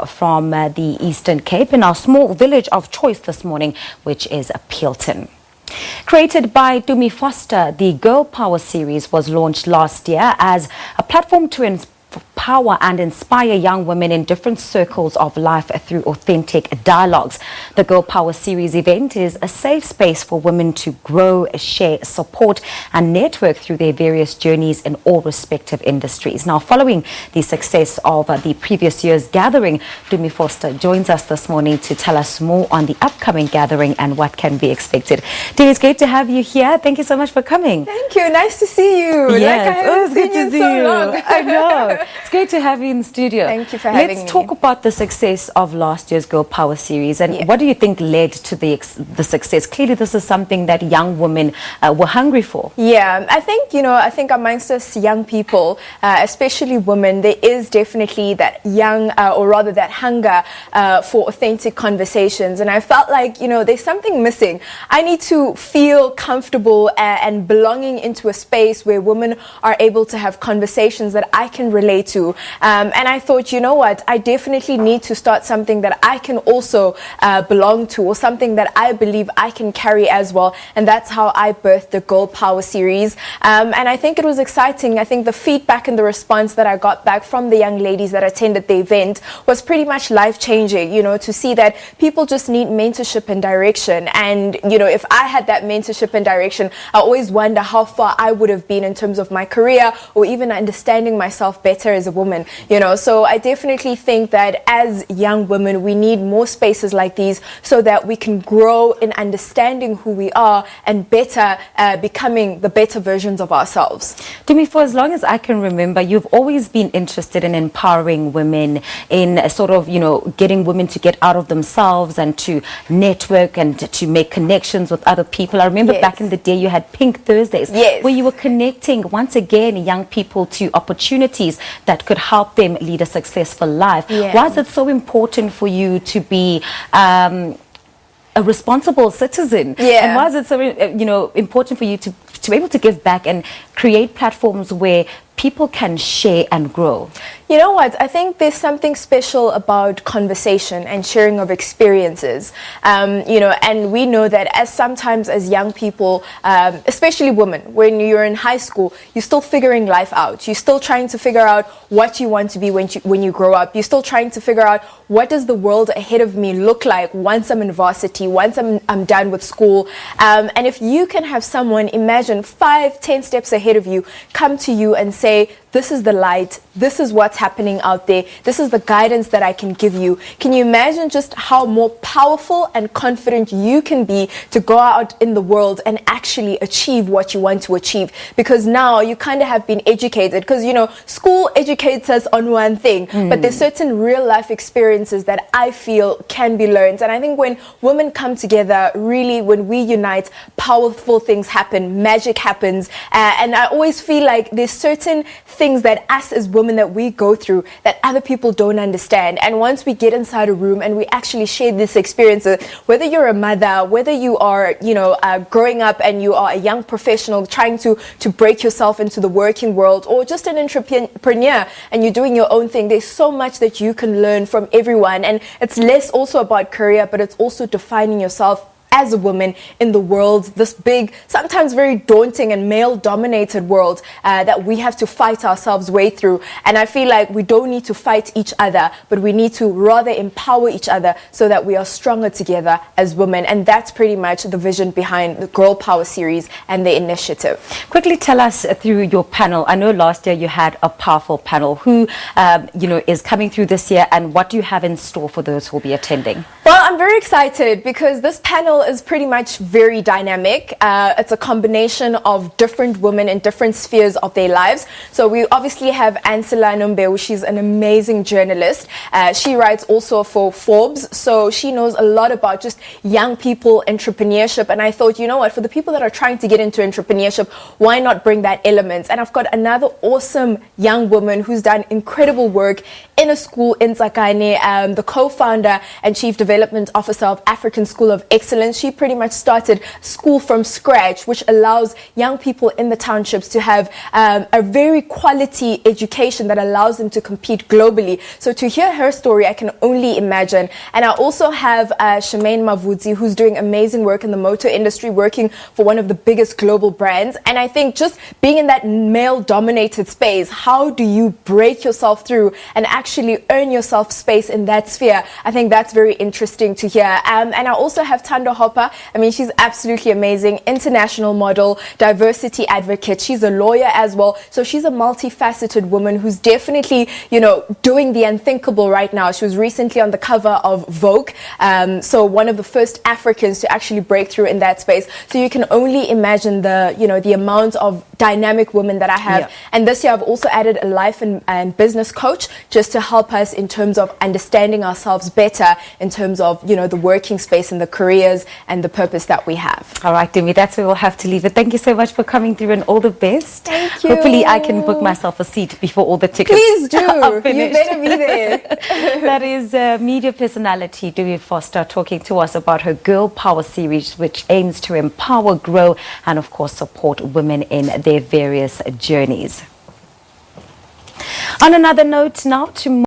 from the Eastern Cape in our small village of choice this morning, which is Peelton. Created by Tumi Voster, the Girl Power series was launched last year as a platform to empower and inspire young women in different circles of life through authentic dialogues. The Girl Power series event is a safe space for women to grow, share, support and network through their various journeys in all respective industries. Now, following the success of the previous year's gathering, Tumi Voster joins us this morning to tell us more on the upcoming gathering and what can be expected. Tumi, it's great to have you here. Thank you so much for coming. Thank you. Nice to see you. Yes, like I haven't seen you in so long. I know. It's great to have you in the studio. Thank you for having me. Let's talk about the success of last year's Girl Power series and what do you think led to the success? Clearly, this is something that young women were hungry for. Yeah, I think amongst us young people, especially women, there is definitely that that hunger for authentic conversations. And I felt like, there's something missing. I need to feel comfortable and belonging into a space where women are able to have conversations that I can relate to. And I thought, you know what, I definitely need to start something that I can also belong to, or something that I believe I can carry as well. And that's how I birthed the Girl Power series. And I think it was exciting. I think the feedback and the response that I got back from the young ladies that attended the event was pretty much life-changing, to see that people just need mentorship and direction. And, if I had that mentorship and direction, I always wonder how far I would have been in terms of my career or even understanding myself better as a woman, So I definitely think that as young women, we need more spaces like these so that we can grow in understanding who we are and better becoming the better versions of ourselves. Tumi, for as long as I can remember, you've always been interested in empowering women, in sort of, getting women to get out of themselves and to network and to make connections with other people. I remember back in the day you had Pink Thursdays, where you were connecting once again young people to opportunities that could help them lead a successful life. Why is it so important for you to be a responsible citizen? And why is it so important for you to be able to give back and create platforms where people can share and grow? You know what? I think there's something special about conversation and sharing of experiences. And we know that sometimes as young people, especially women, when you're in high school, you're still figuring life out. You're still trying to figure out what you want to be when you grow up. You're still trying to figure out what does the world ahead of me look like once I'm in varsity, once I'm done with school. And if you can have someone, imagine 5-10 steps ahead of you, come to you and say, this is the light, this is what's happening out there, this is the guidance that I can give you. Can you imagine just how more powerful and confident you can be to go out in the world and actually achieve what you want to achieve? Because now you kind of have been educated, because school educates us on one thing, but there's certain real life experiences that I feel can be learned. And I think when women come together, really when we unite, powerful things happen, magic happens. And I always feel like there's certain things that us as women that we go through that other people don't understand. And once we get inside a room and we actually share this experience, whether you're a mother, whether you are, growing up and you are a young professional trying to break yourself into the working world, or just an entrepreneur and you're doing your own thing, there's so much that you can learn from everyone. And it's less also about career, but it's also defining yourself as a woman in the world, this big, sometimes very daunting and male-dominated world that we have to fight ourselves way through. And I feel like we don't need to fight each other, but we need to rather empower each other so that we are stronger together as women. And that's pretty much the vision behind the Girl Power series and the initiative. Quickly tell us through your panel. I know last year you had a powerful panel. Who, is coming through this year, and what do you have in store for those who will be attending? Well, I'm very excited because this panel is pretty much very dynamic. It's a combination of different women in different spheres of their lives. So we obviously have Ansela Nombewu. She's an amazing journalist. She writes also for Forbes. So she knows a lot about just young people, entrepreneurship. And I thought, you know what, for the people that are trying to get into entrepreneurship, why not bring that element? And I've got another awesome young woman who's done incredible work in a school in Tsakane, the co-founder and chief development officer of African School of Excellence. she pretty much started school from scratch, which allows young people in the townships to have a very quality education that allows them to compete globally. So to hear her story, I can only imagine. And I also have Shemaine Mavudzi, who's doing amazing work in the motor industry, working for one of the biggest global brands. And I think just being in that male-dominated space, how do you break yourself through and actually earn yourself space in that sphere? I think that's very interesting to hear. And I also have Tando Hopper. I mean, she's absolutely amazing. International model, diversity advocate. She's a lawyer as well. So she's a multifaceted woman who's definitely, you know, doing the unthinkable right now. She was recently on the cover of Vogue. So one of the first Africans to actually break through in that space. So you can only imagine the, you know, the amount of dynamic women that I have. Yeah. And this year I've also added a life and business coach just to help us in terms of understanding ourselves better in terms of, you know, the working space and the careers and the purpose that we have. All right, Tumi, that's where we'll have to leave it. Thank you so much for coming through and all the best. Thank you. Hopefully I can book myself a seat before all the tickets Please do. are You finished. better be there. That is media personality Tumi Voster talking to us about her Girl Power series, which aims to empower, grow, and of course support women in their various journeys. On another note now, tomorrow